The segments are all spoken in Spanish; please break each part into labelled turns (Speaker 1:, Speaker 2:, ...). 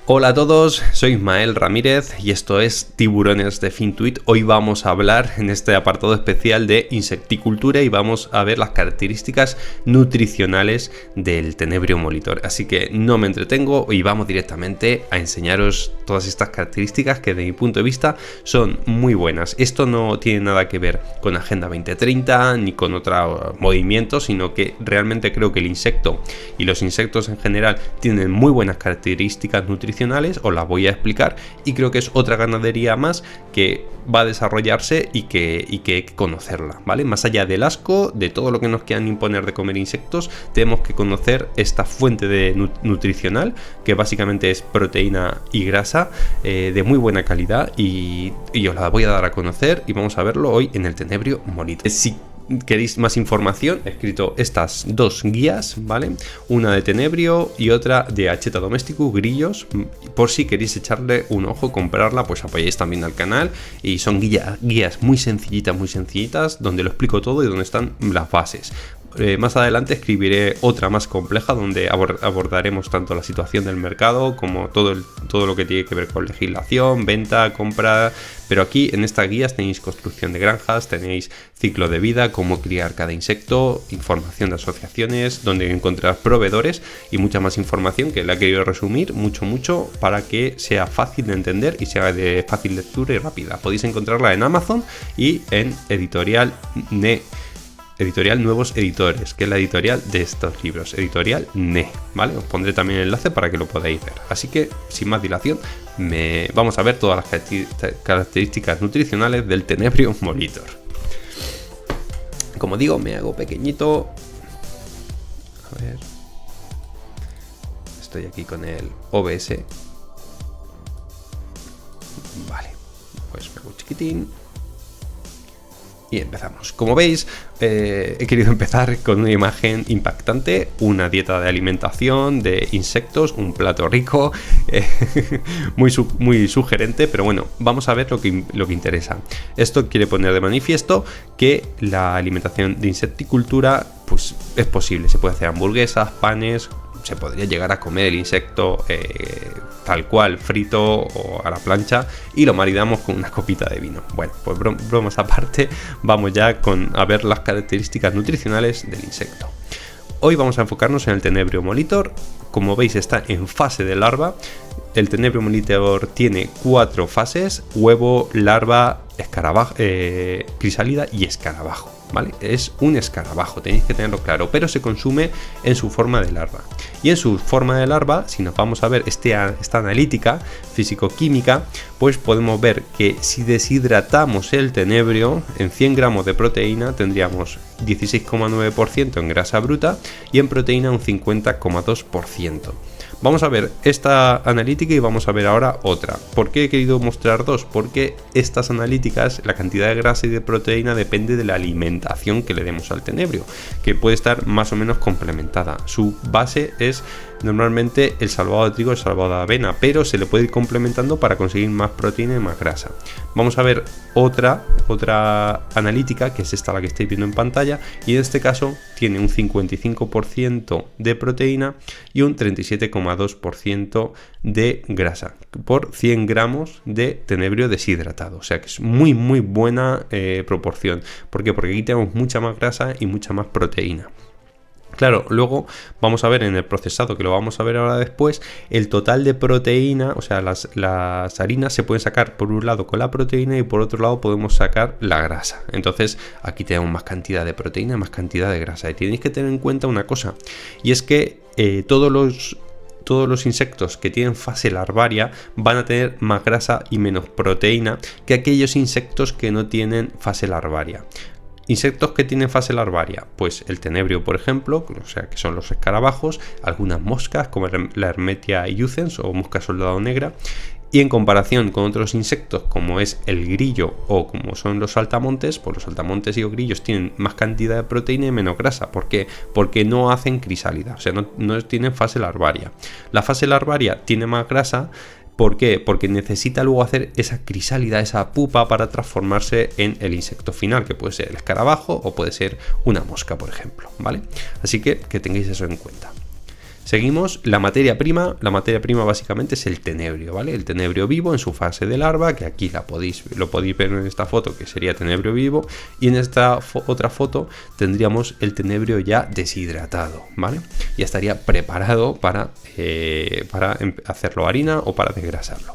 Speaker 1: Hola a todos, soy Ismael Ramírez y esto es Tiburones de Fintuit. Hoy vamos a hablar en este apartado especial de insecticultura y vamos a ver las características nutricionales del Tenebrio molitor. Así que no me entretengo y vamos directamente a enseñaros todas estas características que desde mi punto de vista son muy buenas. Esto no tiene nada que ver con Agenda 2030 ni con otro movimiento, sino que realmente creo que el insecto y los insectos en general tienen muy buenas características nutricionales. Os las voy a explicar y creo que es otra ganadería más que va a desarrollarse y que hay que conocerla, ¿vale? Más allá del asco, de todo lo que nos quieran imponer de comer insectos, tenemos que conocer esta fuente de nutricional que básicamente es proteína y grasa de muy buena calidad y os la voy a dar a conocer y vamos a verlo hoy en el Tenebrio molitor. Si queréis más información, he escrito estas dos guías, ¿vale? Una de Tenebrio y otra de Acheta Domesticus, grillos. Por si queréis echarle un ojo, comprarla, pues apoyáis también al canal. Y son guías muy sencillitas, donde lo explico todo y donde están las bases. Más adelante escribiré otra más compleja donde abordaremos tanto la situación del mercado como todo lo que tiene que ver con legislación, venta, compra. Pero aquí en estas guías tenéis construcción de granjas, tenéis ciclo de vida, cómo criar cada insecto, información de asociaciones, donde encontrar proveedores y mucha más información que la he querido resumir mucho para que sea fácil de entender y sea de fácil lectura y rápida. Podéis encontrarla en Amazon y en Editorial Nuevos Editores, que es la editorial de estos libros, Editorial NE, ¿vale? Os pondré también el enlace para que lo podáis ver. Así que, sin más dilación, vamos a ver todas las características nutricionales del Tenebrio molitor. Como digo, me hago pequeñito. A ver. Estoy aquí con el OBS. Vale, pues me hago chiquitín. Y empezamos. Como veis, he querido empezar con una imagen impactante, una dieta de alimentación de insectos, un plato rico, muy sugerente, pero bueno, vamos a ver lo que interesa. Esto quiere poner de manifiesto que la alimentación de insecticultura pues, es posible. Se puede hacer hamburguesas, panes. Se podría llegar a comer el insecto tal cual, frito o a la plancha, y lo maridamos con una copita de vino. Bueno, pues bromas aparte, vamos ya a ver las características nutricionales del insecto. Hoy vamos a enfocarnos en el Tenebrio molitor. Como veis, está en fase de larva. El Tenebrio molitor tiene 4 fases: huevo, larva, crisálida y escarabajo. ¿Vale? Es un escarabajo, tenéis que tenerlo claro, pero se consume en su forma de larva. Y en su forma de larva, si nos vamos a ver esta analítica físico-química, pues podemos ver que si deshidratamos el tenebrio, en 100 gramos de proteína tendríamos 16,9% en grasa bruta y en proteína un 50,2%. Vamos a ver esta analítica y vamos a ver ahora otra. ¿Por qué he querido mostrar dos? Porque estas analíticas, la cantidad de grasa y de proteína depende de la alimentación que le demos al tenebrio, que puede estar más o menos complementada. Su base es normalmente el salvado de trigo, el salvado de avena, pero se le puede ir complementando para conseguir más proteína y más grasa. Vamos a ver otra analítica, que es esta la que estáis viendo en pantalla, y en este caso tiene un 55% de proteína y un 37,2% de grasa por 100 gramos de tenebrio deshidratado. O sea que es muy buena proporción. ¿Por qué? Porque aquí tenemos mucha más grasa y mucha más proteína. Claro, luego vamos a ver en el procesado, que lo vamos a ver ahora después, el total de proteína, o sea, las harinas se pueden sacar por un lado con la proteína y por otro lado podemos sacar la grasa. Entonces aquí tenemos más cantidad de proteína, más cantidad de grasa. Y tenéis que tener en cuenta una cosa, y es que todos los insectos que tienen fase larvaria van a tener más grasa y menos proteína que aquellos insectos que no tienen fase larvaria. Insectos que tienen fase larvaria, pues el tenebrio, por ejemplo, o sea que son los escarabajos, algunas moscas como la Hermetia iucens o mosca soldado negra, y en comparación con otros insectos como es el grillo o como son los saltamontes, pues los saltamontes y los grillos tienen más cantidad de proteína y menos grasa. ¿Por qué? Porque no hacen crisálida, o sea, no tienen fase larvaria. La fase larvaria tiene más grasa. ¿Por qué? Porque necesita luego hacer esa crisálida, esa pupa, para transformarse en el insecto final, que puede ser el escarabajo o puede ser una mosca, por ejemplo, ¿vale? Así que tengáis eso en cuenta. Seguimos la materia prima. La materia prima básicamente es el tenebrio, ¿vale? El tenebrio vivo en su fase de larva, que aquí lo podéis ver en esta foto, que sería tenebrio vivo, y en esta otra foto tendríamos el tenebrio ya deshidratado, ¿vale? Ya estaría preparado para hacerlo harina o para desgrasarlo.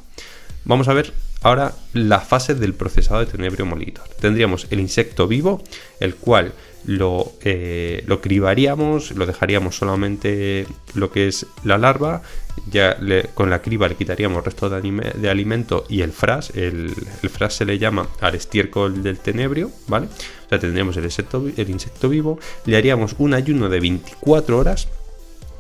Speaker 1: Vamos a ver ahora la fase del procesado de tenebrio molitor. Tendríamos el insecto vivo, el cual lo cribaríamos, lo dejaríamos solamente lo que es la larva, ya con la criba le quitaríamos el resto de alimento y el frax. El frax se le llama al estiércol del tenebrio, ¿vale? O sea, tendríamos el insecto vivo, le haríamos un ayuno de 24 horas,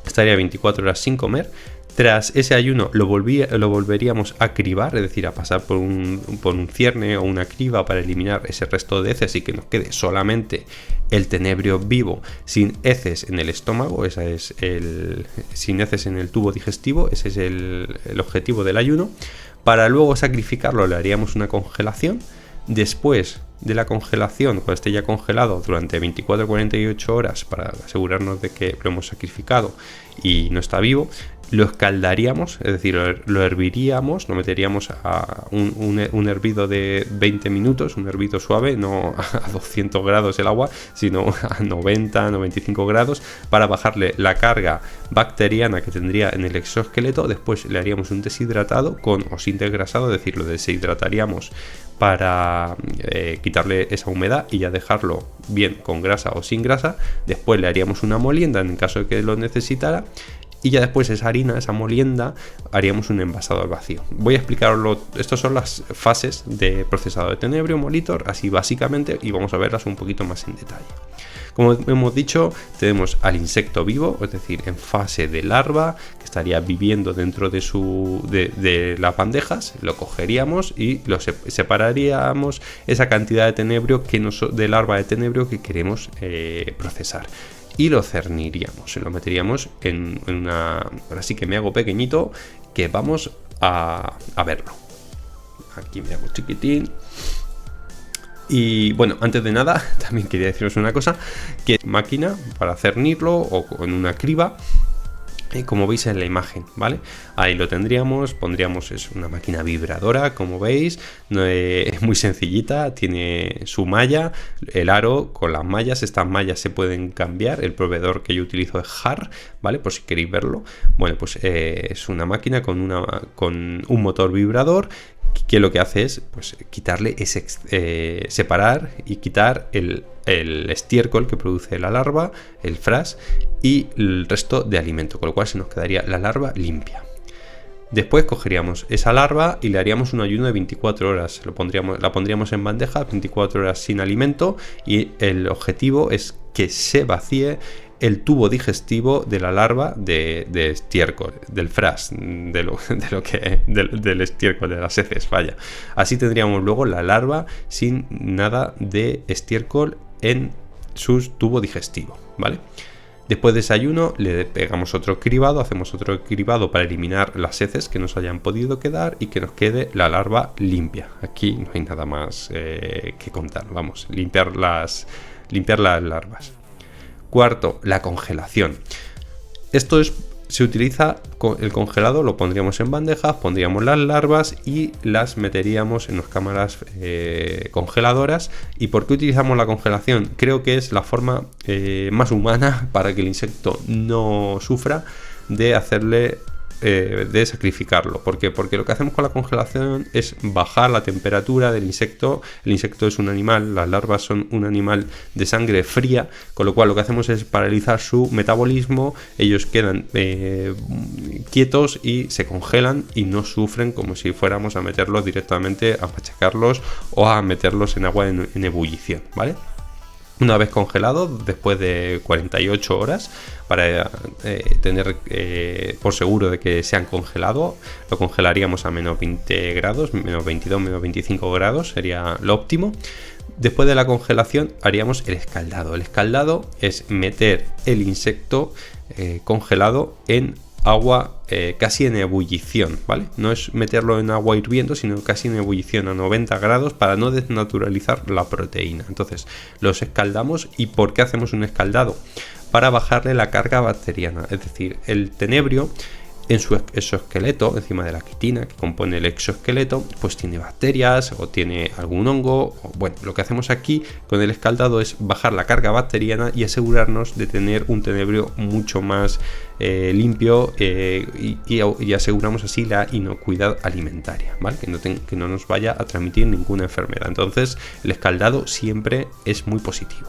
Speaker 1: estaría 24 horas sin comer. Tras ese ayuno lo volveríamos a cribar, es decir, a pasar por un cierne o una criba para eliminar ese resto de heces y que nos quede solamente el tenebrio vivo sin heces en el estómago. Sin heces en el tubo digestivo. Ese es el objetivo del ayuno. Para luego sacrificarlo le haríamos una congelación. Después de la congelación, cuando esté ya congelado durante 24-48 horas, para asegurarnos de que lo hemos sacrificado y no está vivo, lo escaldaríamos, es decir, lo herviríamos, lo meteríamos a un hervido de 20 minutos, un hervido suave, no a 200 grados el agua, sino a 90-95 grados, para bajarle la carga bacteriana que tendría en el exoesqueleto. Después le haríamos un deshidratado con o sin desgrasado, es decir, lo deshidrataríamos para quitarle esa humedad y ya dejarlo bien con grasa o sin grasa. Después le haríamos una molienda en el caso de que lo necesitara. Y ya después esa harina, esa molienda, haríamos un envasado al vacío. Voy a explicarlo. Estas son las fases de procesado de tenebrio molitor, así básicamente, y vamos a verlas un poquito más en detalle. Como hemos dicho, tenemos al insecto vivo, es decir, en fase de larva, que estaría viviendo dentro de las bandejas. Lo cogeríamos y lo separaríamos esa cantidad de tenebrio de larva de tenebrio que queremos procesar. Y lo cerniríamos, lo meteríamos en una... Ahora sí que me hago pequeñito, que vamos a verlo. Aquí me hago chiquitín. Y bueno, antes de nada, también quería deciros una cosa, que máquina para cernirlo o con una criba, como veis en la imagen, ¿vale? Ahí lo pondríamos, es una máquina vibradora, como veis, es muy sencillita, tiene su malla, el aro con las mallas. Estas mallas se pueden cambiar, el proveedor que yo utilizo es HAR, ¿vale? Por si queréis verlo. Bueno, pues es una máquina con un motor vibrador, que lo que hace es pues quitarle separar y quitar el estiércol que produce la larva, el frax y el resto de alimento, con lo cual se nos quedaría la larva limpia. Después cogeríamos esa larva y le haríamos un ayuno de 24 horas. La pondríamos en bandeja, 24 horas sin alimento, y el objetivo es que se vacíe el tubo digestivo de la larva de estiércol, del frax, del estiércol, de las heces, vaya. Así tendríamos luego la larva sin nada de estiércol en su tubo digestivo, ¿vale? Después de ese ayuno le pegamos otro cribado, hacemos otro cribado para eliminar las heces que nos hayan podido quedar y que nos quede la larva limpia. Aquí no hay nada más que contar, vamos, limpiar las larvas. Cuarto, la congelación. Esto se utiliza el congelado, lo pondríamos en bandejas, pondríamos las larvas y las meteríamos en las cámaras congeladoras. ¿Y por qué utilizamos la congelación? Creo que es la forma más humana para que el insecto no sufra de sacrificarlo. ¿Por qué? Porque lo que hacemos con la congelación es bajar la temperatura del insecto. El insecto es un animal, las larvas son un animal de sangre fría, con lo cual lo que hacemos es paralizar su metabolismo. Ellos quedan quietos y se congelan y no sufren como si fuéramos a meterlos directamente, a machacarlos o a meterlos en agua en ebullición, ¿vale? Una vez congelado, después de 48 horas, para tener por seguro de que se han congelado, lo congelaríamos a menos 20 grados, menos 22, menos 25 grados, sería lo óptimo. Después de la congelación haríamos el escaldado. El escaldado es meter el insecto congelado en agua casi en ebullición, ¿vale? No es meterlo en agua hirviendo, sino casi en ebullición a 90 grados para no desnaturalizar la proteína. Entonces los escaldamos. ¿Y por qué hacemos un escaldado? para bajarle la carga bacteriana. Es decir, el tenebrio en su exoesqueleto, encima de la quitina que compone el exoesqueleto, pues tiene bacterias o tiene algún hongo. Bueno, lo que hacemos aquí con el escaldado es bajar la carga bacteriana y asegurarnos de tener un tenebrio mucho más limpio y aseguramos así la inocuidad alimentaria, ¿vale? Que no nos vaya a transmitir ninguna enfermedad. Entonces, el escaldado siempre es muy positivo.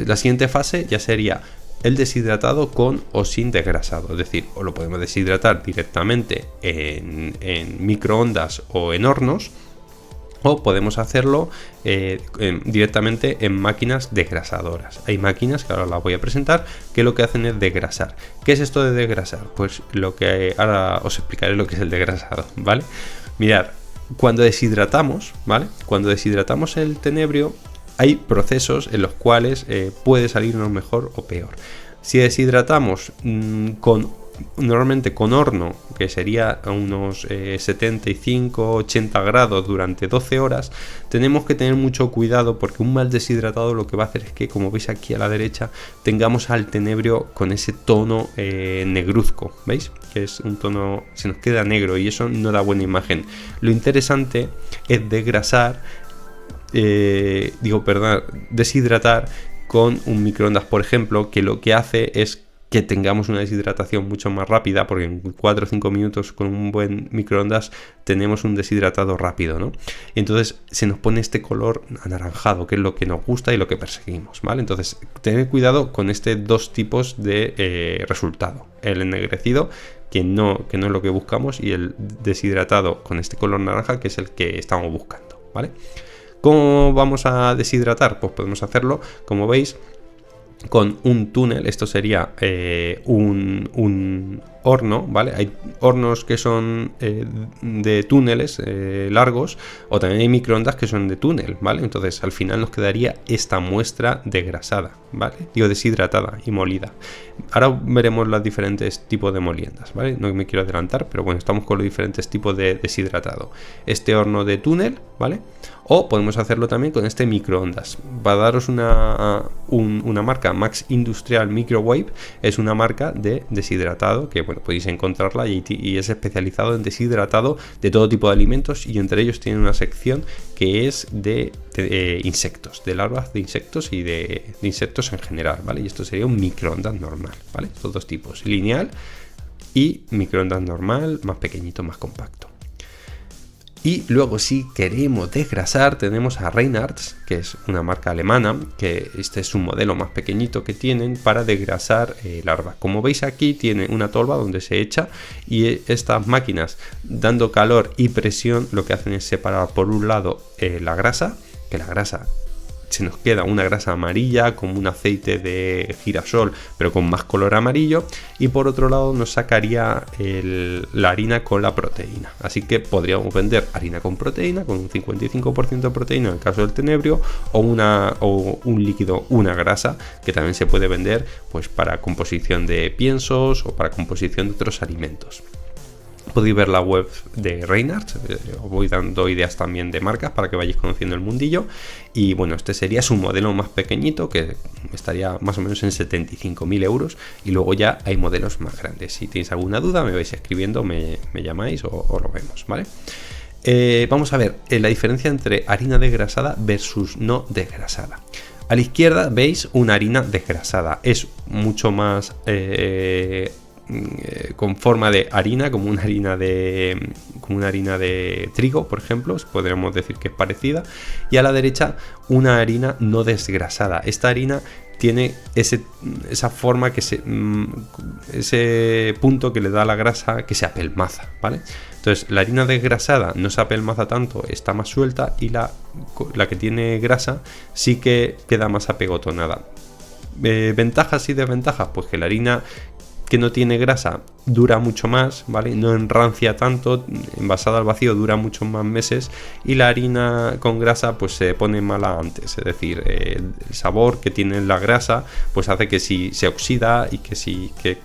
Speaker 1: La siguiente fase ya sería el deshidratado con o sin desgrasado, es decir, o lo podemos deshidratar directamente en microondas o en hornos, o podemos hacerlo directamente en máquinas desgrasadoras. Hay máquinas que ahora las voy a presentar que lo que hacen es desgrasar. ¿Qué es esto de desgrasar? Pues ahora os explicaré lo que es el desgrasado, ¿vale? Mirad, cuando deshidratamos, ¿vale? Cuando deshidratamos el tenebrio, hay procesos en los cuales puede salirnos mejor o peor. Si deshidratamos normalmente con horno, que sería a unos 75-80 grados durante 12 horas, tenemos que tener mucho cuidado porque un mal deshidratado lo que va a hacer es que, como veis aquí a la derecha, tengamos al tenebrio con ese tono negruzco, ¿veis? Que es un tono, se nos queda negro y eso no da buena imagen. Lo interesante es desgrasar, deshidratar con un microondas, por ejemplo, que lo que hace es que tengamos una deshidratación mucho más rápida, porque en 4 o 5 minutos con un buen microondas tenemos un deshidratado rápido, ¿no? Y entonces se nos pone este color anaranjado, que es lo que nos gusta y lo que perseguimos, ¿vale? Entonces, tener cuidado con dos tipos de resultado: el ennegrecido, que no es lo que buscamos, y el deshidratado con este color naranja, que es el que estamos buscando, ¿vale? ¿Cómo vamos a deshidratar? Pues podemos hacerlo, como veis, con un túnel. Esto sería un horno, ¿vale? Hay hornos que son de túneles largos, o también hay microondas que son de túnel, ¿vale? Entonces al final nos quedaría esta muestra desgrasada, ¿vale? Digo, deshidratada y molida. Ahora veremos los diferentes tipos de moliendas, ¿vale? No me quiero adelantar, pero bueno, estamos con los diferentes tipos de deshidratado. Este horno de túnel, ¿vale? O podemos hacerlo también con este microondas. Va a daros una marca, Max Industrial Microwave, es una marca de deshidratado que, bueno, podéis encontrarla y es especializado en deshidratado de todo tipo de alimentos, y entre ellos tiene una sección que es de insectos, de larvas de insectos y de insectos en general, ¿vale? Y esto sería un microondas normal, ¿vale? Estos dos tipos, lineal y microondas normal, más pequeñito, más compacto. Y luego, si queremos desgrasar, tenemos a Reinhardt's, que es una marca alemana, que este es un modelo más pequeñito que tienen para desgrasar larvas. Como veis aquí tiene una tolva donde se echa, y estas máquinas, dando calor y presión, lo que hacen es separar por un lado la grasa, que la grasa se nos queda una grasa amarilla como un aceite de girasol pero con más color amarillo, y por otro lado nos sacaría la harina con la proteína. Así que podríamos vender harina con proteína, con un 55% de proteína en el caso del tenebrio, o un líquido, una grasa, que también se puede vender pues para composición de piensos o para composición de otros alimentos. Podéis ver la web de Reinhardt's, os voy dando ideas también de marcas para que vayáis conociendo el mundillo. Y bueno, este sería su modelo más pequeñito, que estaría más o menos en 75.000 euros, y luego ya hay modelos más grandes. Si tenéis alguna duda me vais escribiendo, me llamáis o lo vemos, ¿vale? Vamos a ver la diferencia entre harina desgrasada versus no desgrasada. A la izquierda veis una harina desgrasada, es mucho más con forma de harina, como una harina de trigo, por ejemplo, podríamos decir que es parecida. Y a la derecha una harina no desgrasada. Esta harina tiene esa forma, ese punto que le da a la grasa, que se apelmaza, ¿vale? Entonces la harina desgrasada no se apelmaza tanto, está más suelta, y la que tiene grasa sí que queda más apegotonada. Ventajas y desventajas, pues que la harina que no tiene grasa dura mucho más, ¿vale? No enrancia tanto, envasada al vacío dura muchos más meses, y la harina con grasa pues se pone mala antes, es decir, el sabor que tiene la grasa pues hace que si se oxida y que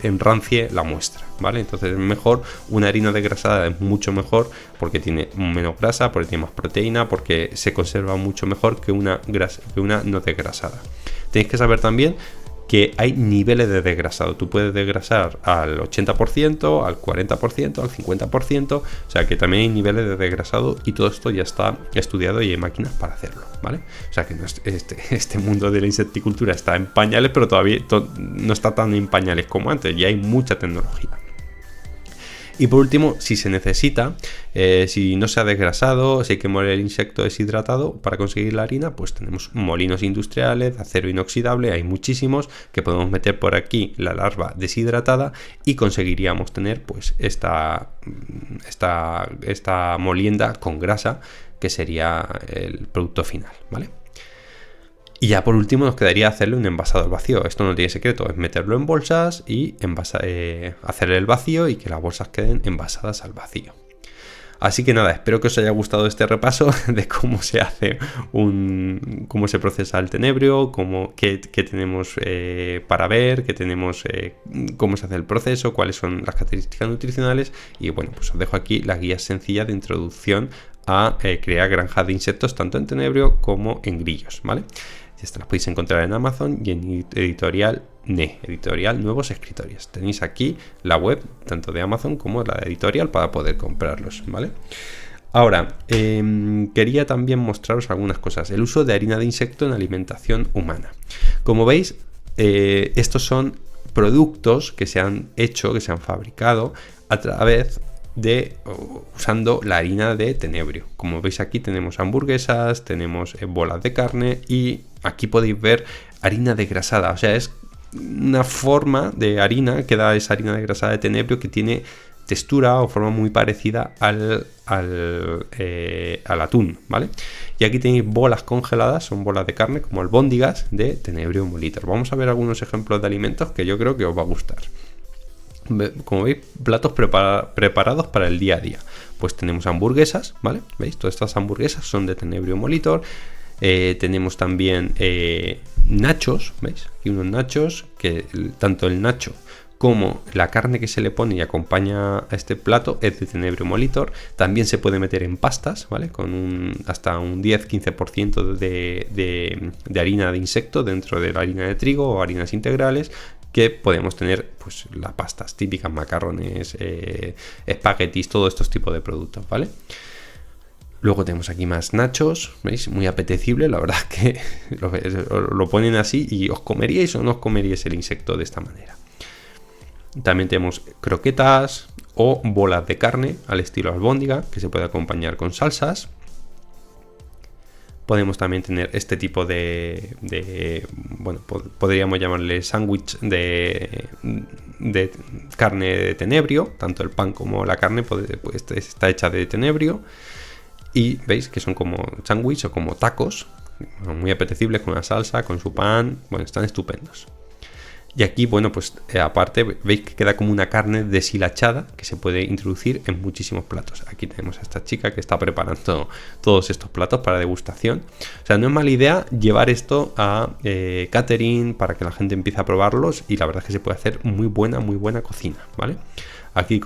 Speaker 1: enrancie la muestra, ¿vale? Entonces es mejor, una harina desgrasada es mucho mejor porque tiene menos grasa, porque tiene más proteína, porque se conserva mucho mejor que una no desgrasada. Tenéis que saber también que hay niveles de desgrasado. Tú puedes desgrasar al 80%, al 40%, al 50%, o sea que también hay niveles de desgrasado y todo esto ya está estudiado y hay máquinas para hacerlo, ¿vale? O sea que no es, este mundo de la insecticultura está en pañales, pero todavía no está tan en pañales como antes, ya hay mucha tecnología. Y por último, si se necesita, si no se ha desgrasado, si hay que moler el insecto deshidratado para conseguir la harina, pues tenemos molinos industriales de acero inoxidable, hay muchísimos, que podemos meter por aquí la larva deshidratada y conseguiríamos tener pues esta molienda con grasa, que sería el producto final, ¿vale? Y ya por último nos quedaría hacerle un envasado al vacío. Esto no tiene secreto, es meterlo en bolsas y hacerle el vacío y que las bolsas queden envasadas al vacío. Así que nada, espero que os haya gustado este repaso de cómo se hace cómo se procesa el tenebrio, qué tenemos para ver, cómo se hace el proceso, cuáles son las características nutricionales. Y bueno, pues os dejo aquí la guía sencilla de introducción a crear granjas de insectos tanto en tenebrio como en grillos, ¿vale? Estas las podéis encontrar en Amazon y en editorial Nuevos Escritorios. Tenéis aquí la web tanto de Amazon como la de editorial para poder comprarlos, ¿vale? Ahora, quería también mostraros algunas cosas. El uso de harina de insecto en alimentación humana. Como veis, estos son productos que se han hecho, que se han fabricado a través usando la harina de tenebrio. Como veis, aquí tenemos hamburguesas, tenemos bolas de carne y aquí podéis ver harina desgrasada. O sea, es una forma de harina que da esa harina desgrasada de tenebrio que tiene textura o forma muy parecida al atún, ¿vale? Y aquí tenéis bolas congeladas, son bolas de carne como albóndigas de tenebrio molitor. Vamos a ver algunos ejemplos de alimentos que yo creo que os va a gustar. Como veis, platos preparados para el día a día. Pues tenemos hamburguesas, ¿vale? ¿Veis? Todas estas hamburguesas son de tenebrio molitor. Tenemos también nachos, ¿veis? Aquí unos nachos que tanto el nacho como la carne que se le pone y acompaña a este plato es de tenebrio molitor. También se puede meter en pastas, ¿vale? Con hasta un 10-15% de harina de insecto dentro de la harina de trigo o harinas integrales, que podemos tener pues las pastas típicas, macarrones, espaguetis, todos estos tipos de productos, ¿vale? Luego tenemos aquí más nachos, ¿veis? Muy apetecible, la verdad que lo ponen así y os comeríais o no os comeríais el insecto de esta manera. También tenemos croquetas o bolas de carne al estilo albóndiga, que se puede acompañar con salsas. Podemos también tener este tipo bueno, podríamos llamarle sándwich de carne de tenebrio. Tanto el pan como la carne pues está hecha de tenebrio. Y veis que son como sándwich o como tacos, muy apetecibles con la salsa, con su pan. Bueno, están estupendos. Y aquí, bueno, pues aparte veis que queda como una carne deshilachada que se puede introducir en muchísimos platos. Aquí tenemos a esta chica que está preparando todos estos platos para degustación. O sea, no es mala idea llevar esto a catering para que la gente empiece a probarlos, y la verdad es que se puede hacer muy buena cocina, ¿vale? Aquí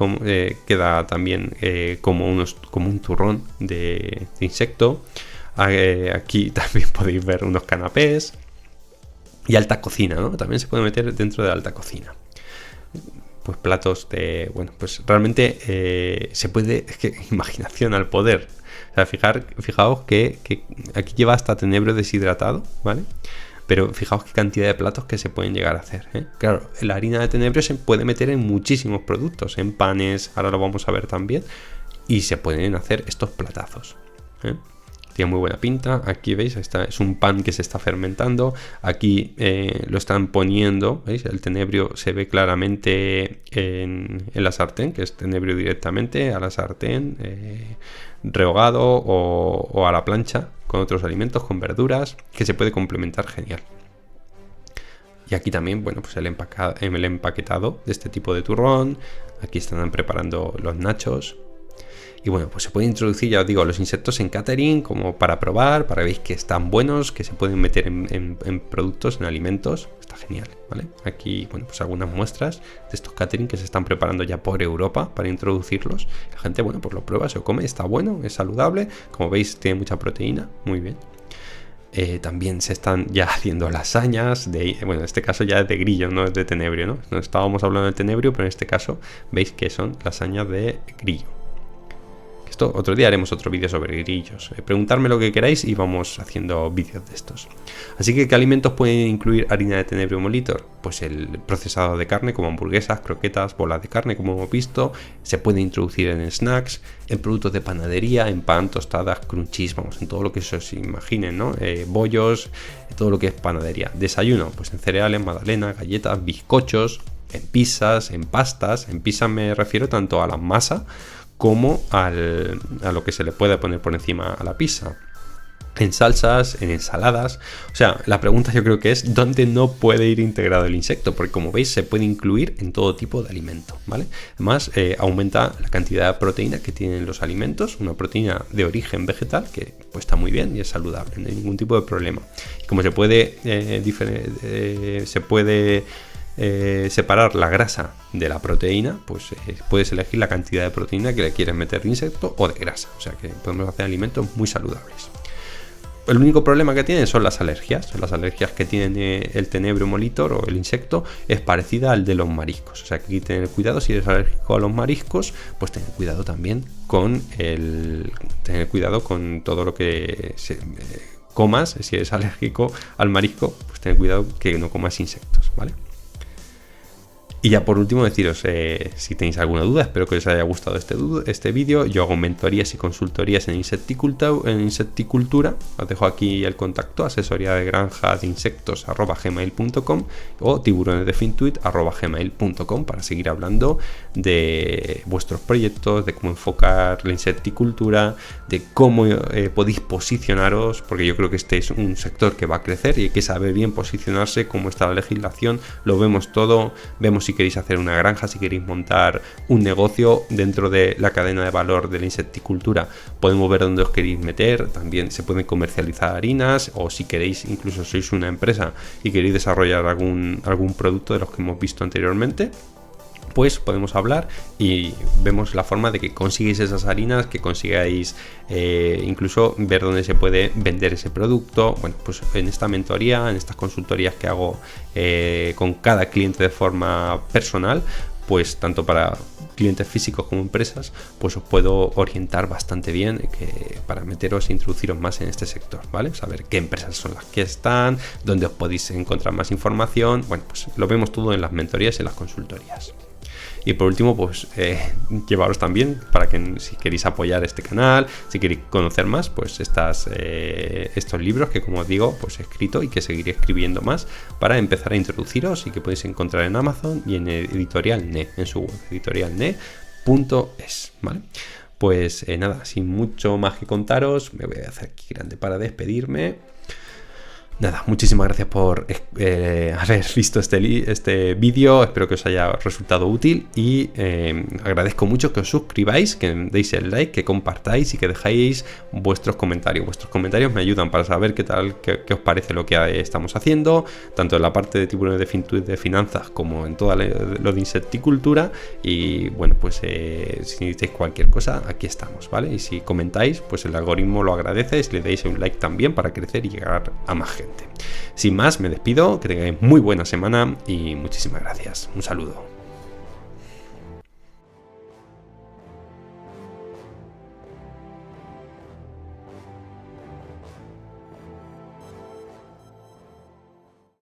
Speaker 1: queda también como un turrón de insecto. Aquí también podéis ver unos canapés. Y alta cocina, ¿no? También se puede meter dentro de alta cocina. Pues platos de... Bueno, pues realmente se puede... Es que imaginación al poder. O sea, fijaos que aquí lleva hasta tenebrio deshidratado, ¿vale? Pero fijaos qué cantidad de platos que se pueden llegar a hacer, ¿eh? Claro, la harina de tenebrio se puede meter en muchísimos productos. En panes, ahora lo vamos a ver también. Y se pueden hacer estos platazos, ¿eh? Tiene muy buena pinta. Aquí veis, es un pan que se está fermentando. Aquí lo están poniendo, ¿veis? El tenebrio se ve claramente en la sartén, que es tenebrio directamente a la sartén, rehogado o a la plancha con otros alimentos, con verduras, que se puede complementar genial. Y aquí también, bueno, pues el empaquetado de este tipo de turrón. Aquí están preparando los nachos. Y bueno, pues se puede introducir, ya os digo, los insectos en catering como para probar, para que veáis que están buenos, que se pueden meter en productos, en alimentos. Está genial, ¿vale? Aquí, bueno, pues algunas muestras de estos catering que se están preparando ya por Europa para introducirlos. La gente, bueno, pues lo prueba, se lo come, está bueno, es saludable. Como veis, tiene mucha proteína, muy bien. También se están ya haciendo lasañas bueno, en este caso ya es de grillo, no es de tenebrio, ¿no? No estábamos hablando de tenebrio, pero en este caso veis que son lasañas de grillo. Esto otro día haremos otro vídeo sobre grillos. Preguntadme lo que queráis y vamos haciendo vídeos de estos. Así que, ¿qué alimentos pueden incluir harina de tenebrio molitor? Pues el procesado de carne, como hamburguesas, croquetas, bolas de carne, como hemos visto. Se puede introducir en snacks, en productos de panadería, en pan, tostadas, crunchies, vamos, en todo lo que se os imaginen, ¿no? Bollos, todo lo que es panadería. Desayuno, pues en cereales, magdalenas, galletas, bizcochos, en pizzas, en pastas. En pizza me refiero tanto a la masa como a lo que se le puede poner por encima a la pizza. En salsas, en ensaladas. O sea, la pregunta yo creo que es ¿dónde no puede ir integrado el insecto? Porque como veis se puede incluir en todo tipo de alimento, ¿vale? Además aumenta la cantidad de proteína que tienen los alimentos, una proteína de origen vegetal que pues está muy bien y es saludable, no hay ningún tipo de problema. Y como se puede separar la grasa de la proteína, pues puedes elegir la cantidad de proteína que le quieres meter de insecto o de grasa, o sea que podemos hacer alimentos muy saludables. El único problema que tienen son las alergias. Las alergias que tiene el tenebrio molitor o el insecto es parecida al de los mariscos, o sea que hay que tener cuidado. Si eres alérgico a los mariscos, pues tener cuidado también con todo lo que comas. Si eres alérgico al marisco, pues tener cuidado que no comas insectos, ¿vale? Y ya por último deciros, si tenéis alguna duda, espero que os haya gustado este vídeo. Yo hago mentorías y consultorías en insecticultura. Os dejo aquí el contacto, asesoría de granja de insectos @gmail.com o tiburonesdefintuit@gmail.com para seguir hablando de vuestros proyectos, de cómo enfocar la insecticultura, de cómo podéis posicionaros, porque yo creo que este es un sector que va a crecer y hay que saber bien posicionarse, cómo está la legislación, lo vemos todo, vemos si queréis hacer una granja, si queréis montar un negocio dentro de la cadena de valor de la insecticultura, podemos ver dónde os queréis meter. También se pueden comercializar harinas, o si queréis, incluso sois una empresa y queréis desarrollar algún producto de los que hemos visto anteriormente, pues podemos hablar y vemos la forma de que consigáis esas harinas, que consigáis incluso ver dónde se puede vender ese producto. Bueno, pues en esta mentoría, en estas consultorías que hago con cada cliente de forma personal, pues tanto para clientes físicos como empresas, pues os puedo orientar bastante bien para meteros e introduciros más en este sector, ¿vale? Saber qué empresas son las que están, dónde os podéis encontrar más información. Bueno, pues lo vemos todo en las mentorías y en las consultorías. Y por último, pues llevaros también para que si queréis apoyar este canal, si queréis conocer más, pues estos libros que, como os digo, pues he escrito y que seguiré escribiendo más para empezar a introduciros y que podéis encontrar en Amazon y en Editorial NE, en su web, editorialne.es, ¿vale? Pues nada, sin mucho más que contaros, me voy a hacer aquí grande para despedirme. Nada, muchísimas gracias por haber visto este vídeo, espero que os haya resultado útil y agradezco mucho que os suscribáis, que deis el like, que compartáis y que dejáis vuestros comentarios. Vuestros comentarios me ayudan para saber qué os parece lo que estamos haciendo, tanto en la parte de Tiburones de Fintuit de finanzas como en todo lo de insecticultura. Y bueno, pues si necesitáis cualquier cosa, aquí estamos, ¿vale? Y si comentáis, pues el algoritmo lo agradece, si le dais un like también para crecer y llegar a más gente. Sin más, me despido, que tengáis muy buena semana y muchísimas gracias. Un saludo.